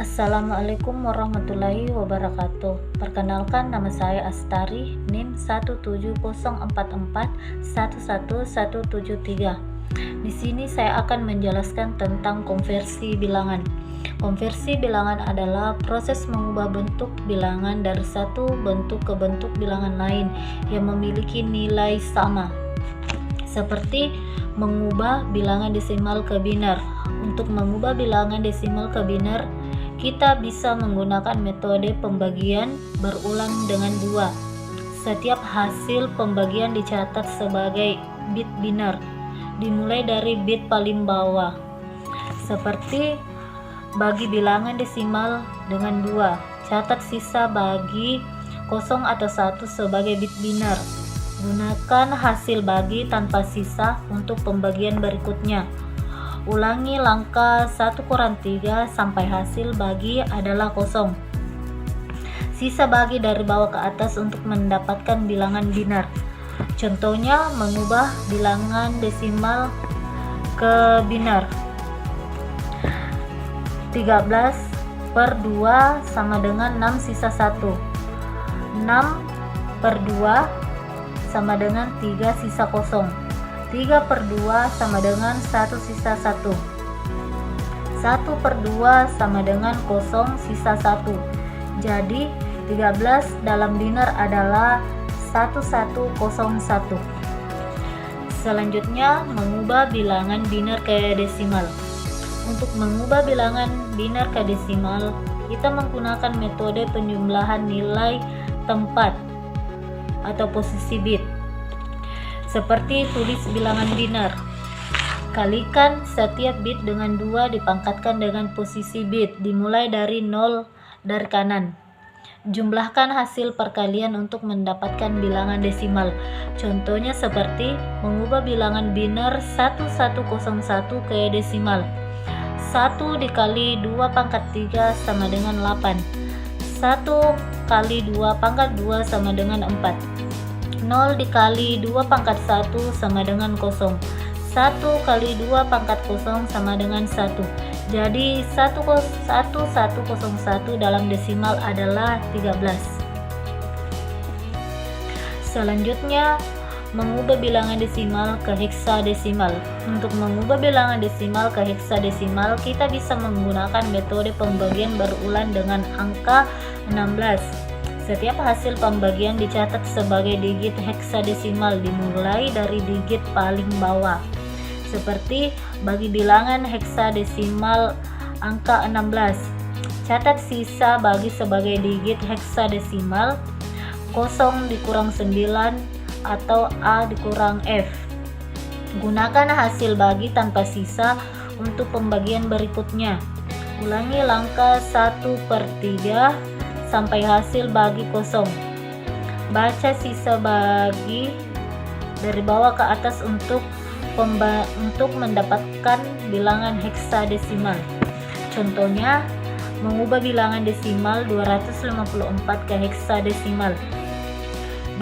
Assalamualaikum warahmatullahi wabarakatuh. Perkenalkan, nama saya Astari, NIM 17044111173. Di sini saya akan menjelaskan tentang konversi bilangan. Konversi bilangan adalah proses mengubah bentuk bilangan dari satu bentuk ke bentuk bilangan lain yang memiliki nilai sama. Seperti mengubah bilangan desimal ke biner. Untuk mengubah bilangan desimal ke biner, kita bisa menggunakan metode pembagian berulang dengan 2. Setiap hasil pembagian dicatat sebagai bit biner, dimulai dari bit paling bawah. Seperti bagi bilangan desimal dengan 2, catat sisa bagi 0 atau 1 sebagai bit biner. Gunakan hasil bagi tanpa sisa untuk pembagian berikutnya. Ulangi langkah 1/3 sampai hasil bagi adalah 0. Sisa bagi dari bawah ke atas untuk mendapatkan bilangan biner. Contohnya mengubah bilangan desimal ke biner. 13/2 sama dengan 6 sisa 1. 6/2 sama dengan 3 sisa 0. 3/2 sama dengan 1 sisa 1. 1/2 sama dengan 0 sisa 1. Jadi 13 dalam biner adalah 1101. Selanjutnya, mengubah bilangan biner ke desimal. Untuk mengubah bilangan biner ke desimal, kita menggunakan metode penjumlahan nilai tempat atau posisi bit. Seperti tulis bilangan biner. Kalikan setiap bit dengan 2 dipangkatkan dengan posisi bit, dimulai dari 0 dari kanan. Jumlahkan hasil perkalian untuk mendapatkan bilangan desimal. Contohnya seperti mengubah bilangan biner 1101 ke desimal. 1 dikali 2 pangkat 3 sama dengan 8. 1 kali 2 pangkat 2 sama dengan 4. 0 dikali 2 pangkat 1 sama dengan 0. 1 kali 2 pangkat 0 sama dengan 1. Jadi 1101 dalam desimal adalah 13. Selanjutnya, mengubah bilangan desimal ke heksadesimal. Untuk mengubah bilangan desimal ke heksadesimal, kita bisa menggunakan metode pembagian berulang dengan angka 16. Setiap hasil pembagian dicatat sebagai digit heksadesimal, dimulai dari digit paling bawah. Seperti bagi bilangan heksadesimal angka 16, catat sisa bagi sebagai digit heksadesimal 0 dikurang 9 atau A dikurang F. Gunakan hasil bagi tanpa sisa untuk pembagian berikutnya. Ulangi langkah 1/3 sampai hasil bagi 0. Baca sisa bagi dari bawah ke atas untuk mendapatkan bilangan heksadesimal. Contohnya mengubah bilangan desimal 254 ke heksadesimal.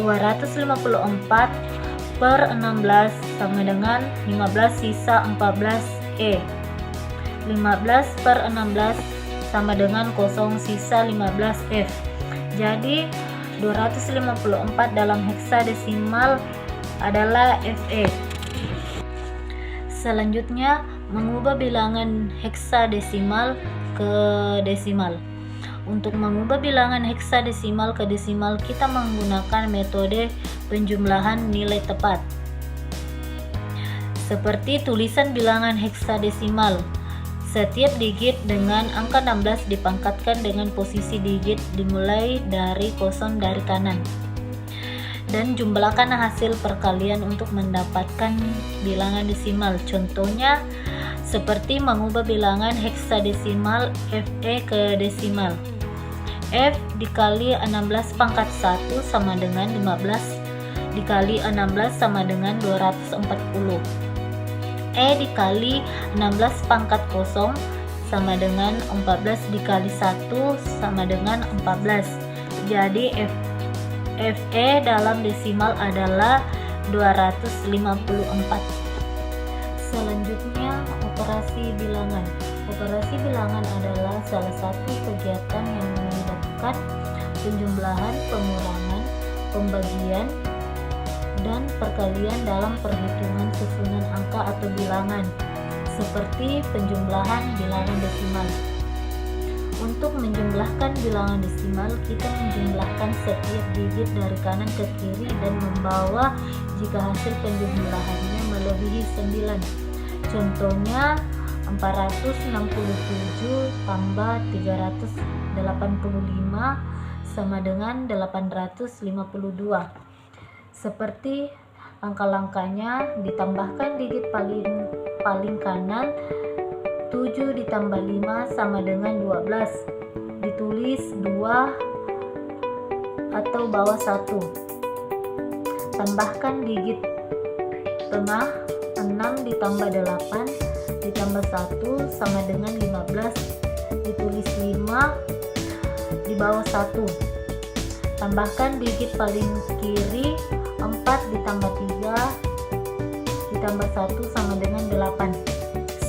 254/16 sama dengan 15 sisa 14E. 15/16 sama dengan 0 sisa 15F. Jadi 254 dalam heksadesimal adalah FE. Selanjutnya, mengubah bilangan heksadesimal ke desimal. Untuk mengubah bilangan heksadesimal ke desimal, kita menggunakan metode penjumlahan nilai tepat. Seperti tulisan bilangan heksadesimal. Setiap digit dengan angka 16 dipangkatkan dengan posisi digit dimulai dari 0 dari kanan. Dan jumlahkan hasil perkalian untuk mendapatkan bilangan desimal. Contohnya seperti mengubah bilangan heksadesimal FE ke desimal. F dikali 16 pangkat 1 sama dengan 15 dikali 16 sama dengan 240. E dikali 16 pangkat 0 sama dengan 14 dikali 1 sama dengan 14. Jadi FE dalam desimal adalah 254. Selanjutnya, operasi bilangan. Operasi bilangan adalah salah satu kegiatan yang melibatkan penjumlahan, pengurangan, pembagian, dan perkalian dalam perhitungan susunan angka atau bilangan, seperti penjumlahan bilangan desimal. Untuk menjumlahkan bilangan desimal, kita menjumlahkan setiap digit dari kanan ke kiri dan membawa jika hasil penjumlahannya melebihi 9. Contohnya 467 tambah 385 sama dengan 852. Seperti angka-angkanya, ditambahkan digit paling kanan. 7 ditambah 5 sama dengan 12. Ditulis 2 atau bawah 1. Tambahkan digit tengah. 6 ditambah 8 ditambah 1 sama dengan 15. Ditulis 5 di bawah 1. Tambahkan digit paling kiri. 4 ditambah 3 ditambah 1 sama dengan 8.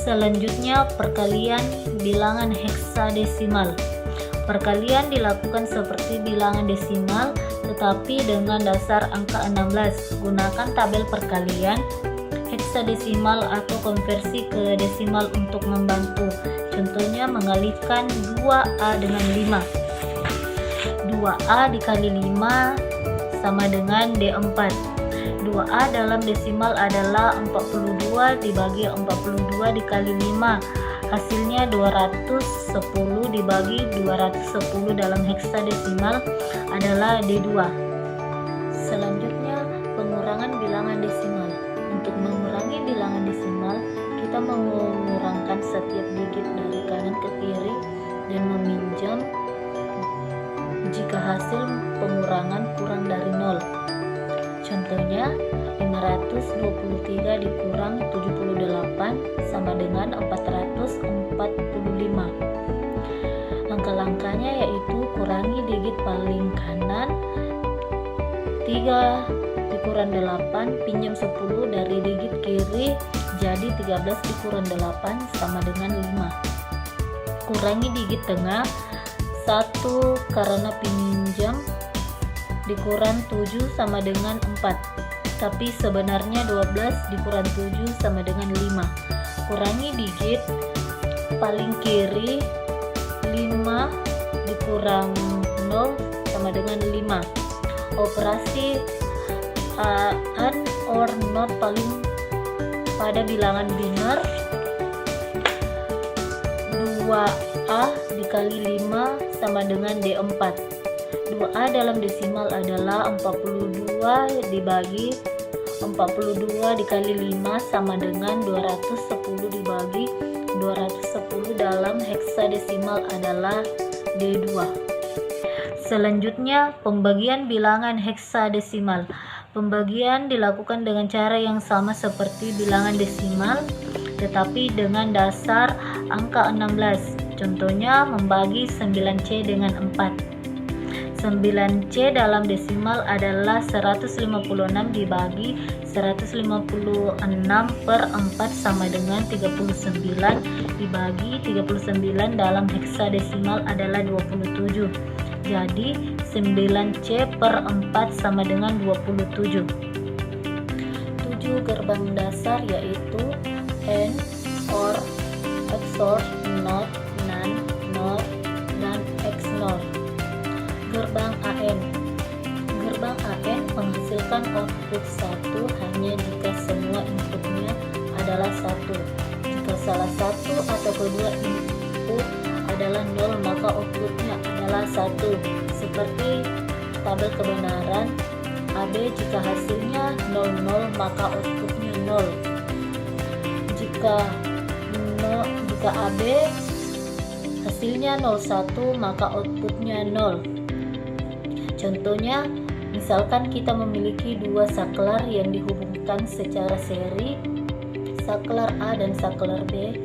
Selanjutnya, perkalian bilangan heksadesimal. Perkalian dilakukan seperti bilangan desimal, tetapi dengan dasar angka 16. Gunakan tabel perkalian heksadesimal atau konversi ke desimal untuk membantu. Contohnya mengalihkan 2A dengan 5. 2A dikali 5 sama dengan D4. 2A dalam desimal adalah 42 dibagi 42 dikali 5. Hasilnya 210 dibagi 210 dalam heksadesimal adalah D2. Selanjutnya, pengurangan bilangan desimal. Untuk mengurangi bilangan desimal, kita mengurangkan setiap digit dari kanan ke kiri dan meminjam jika hasil pengurangan kurang dari 0. Contohnya 523 dikurang 78 sama dengan 445. Langkah-langkahnya yaitu kurangi digit paling kanan. 3 dikurang 8, pinjam 10 dari digit kiri, jadi 13 dikurang 8 sama dengan 5. Kurangi digit tengah. 1 karena pinjam dikurang 7 sama dengan 4, tapi sebenarnya 12 dikurang 7 sama dengan 5. Kurangi digit paling kiri. 5 dikurang 0 sama dengan 5. Operasi AND or NOT paling pada bilangan biner. 2A dikali 5 sama dengan D4. 2A dalam desimal adalah 42 dibagi 42 dikali 5 sama dengan 210 dibagi 210 dalam heksadesimal adalah D2. Selanjutnya, pembagian bilangan heksadesimal. Pembagian dilakukan dengan cara yang sama seperti bilangan desimal, tetapi dengan dasar angka 16. Contohnya membagi 9C dengan 4. 9C dalam desimal adalah 156 dibagi 156 per 4 sama dengan 39 dibagi 39 dalam heksadesimal adalah 27. Jadi 9C per 4 sama dengan 27. 7 gerbang dasar yaitu AND, OR, XOR, NOT, NAND, NOR, dan XNOR. Gerbang AND. Gerbang AND menghasilkan output 1 hanya jika semua inputnya adalah 1. Jika salah satu atau kedua input adalah 0, maka outputnya adalah 1. Seperti tabel kebenaran AB, jika hasilnya 00 maka outputnya 0. Jika AB hasilnya 01 maka outputnya 0. Contohnya, misalkan kita memiliki dua saklar yang dihubungkan secara seri, saklar A dan saklar B.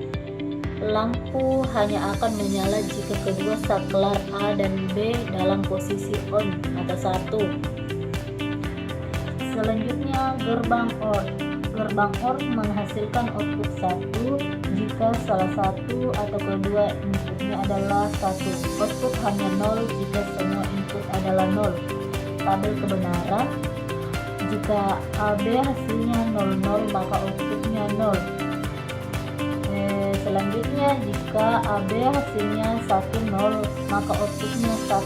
Lampu hanya akan menyala jika kedua saklar A dan B dalam posisi on atau 1. Selanjutnya, gerbang OR. Gerbang OR menghasilkan output 1 jika jika salah satu atau kedua inputnya adalah 1. Output hanya 0 jika semua input adalah 0. Tabel kebenaran, jika AB hasilnya 00 maka outputnya 0. Selanjutnya, jika AB hasilnya 10 maka outputnya 1.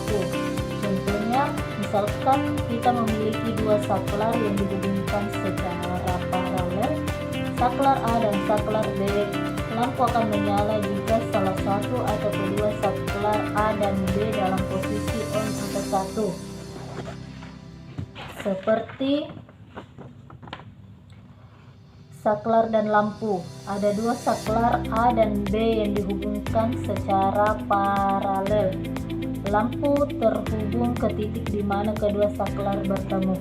Contohnya, misalkan kita memiliki dua saklar yang dihubungkan secara paralel, saklar A dan saklar B. Lampu akan menyala jika salah satu atau kedua saklar A dan B dalam posisi on atau 1. Seperti saklar dan lampu. Ada dua saklar A dan B yang dihubungkan secara paralel. Lampu terhubung ke titik di mana kedua saklar bertemu.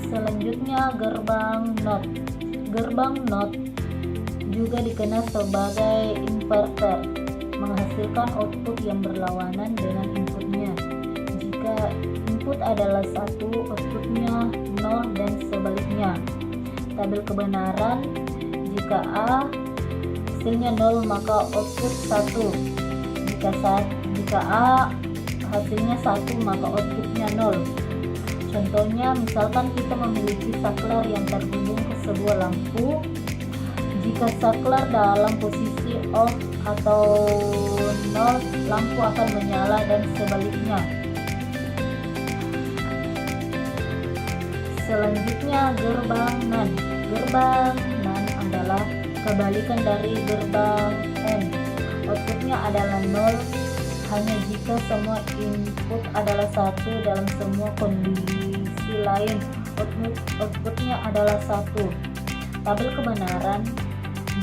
Selanjutnya, gerbang NOT. Gerbang NOT juga dikenal sebagai inverter, menghasilkan output yang berlawanan dengan inputnya. Jika input adalah 1, outputnya 0 dan sebaliknya. Tabel kebenaran, jika A hasilnya 0 maka output 1. Jika A hasilnya 1 maka outputnya 0. Contohnya, misalkan kita memiliki saklar yang terhubung ke sebuah lampu. Jika saklar dalam posisi off atau 0, lampu akan menyala dan sebaliknya. Selanjutnya, gerbang NAND. Gerbang NAND adalah kebalikan dari gerbang AND. Outputnya adalah 0 hanya jika semua input adalah 1. Dalam semua kondisi lain, outputnya adalah 1. Tabel kebenaran,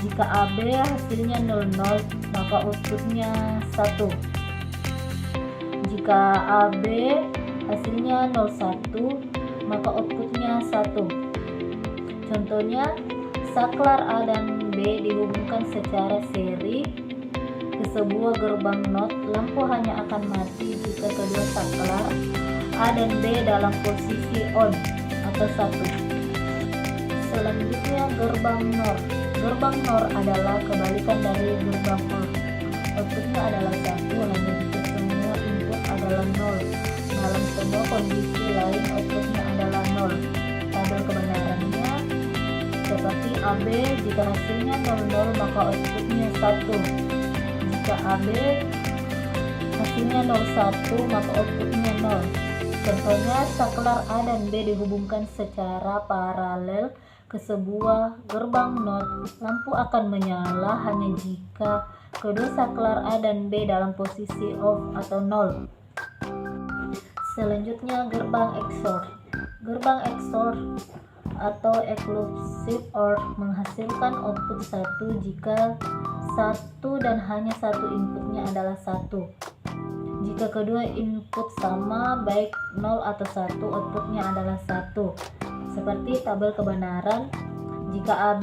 jika AB hasilnya 00 maka outputnya 1. Jika AB hasilnya 01 maka outputnya 1. Contohnya, saklar A dan B dihubungkan secara seri ke sebuah gerbang NOT. Lampu hanya akan mati jika kedua saklar A dan B dalam posisi on atau 1. Selanjutnya, gerbang NOR. Gerbang NOR adalah kebalikan dari gerbang OR. Outputnya adalah 1 hanya jika semua input adalah 0. Dalam semua kondisi lain, outputnya adalah 0. Tabel kebenarannya seperti AB, jika hasilnya 00 maka outputnya 1. Jika AB hasilnya 01 maka outputnya 0. Contohnya, saklar A dan B dihubungkan secara paralel ke sebuah gerbang NOT. Lampu akan menyala hanya jika kedua saklar A dan B dalam posisi off atau 0. Selanjutnya, gerbang XOR. Gerbang XOR atau exclusive OR menghasilkan output 1 jika satu dan hanya satu inputnya adalah 1. Jika kedua input sama, baik 0 atau 1, outputnya adalah 1. Seperti tabel kebenaran, jika AB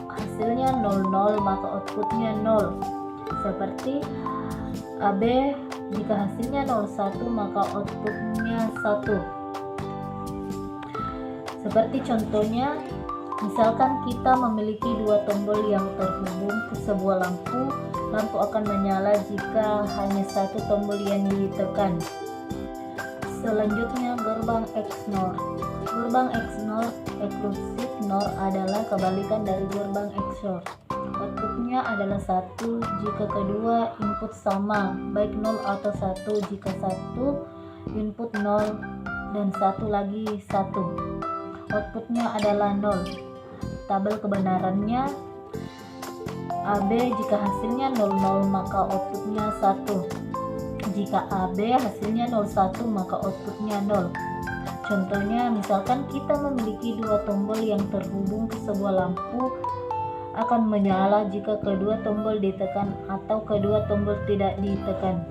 hasilnya 00 maka outputnya 0. Seperti AB, jika hasilnya 01 maka outputnya 1. Seperti contohnya, misalkan kita memiliki dua tombol yang terhubung ke sebuah lampu. Lampu akan menyala jika hanya satu tombol yang ditekan. Selanjutnya, gerbang XNOR. Gerbang XNOR, exclusive NOR, adalah kebalikan dari gerbang XOR. Outputnya adalah 1 jika kedua input sama, baik 0 atau 1 jika satu input 0 dan satu lagi 1. Outputnya adalah 0. Tabel kebenarannya, AB jika hasilnya 00 maka outputnya 1. Jika AB hasilnya 01 maka outputnya 0. Contohnya, misalkan kita memiliki dua tombol yang terhubung ke sebuah lampu, akan menyala jika kedua tombol ditekan atau kedua tombol tidak ditekan.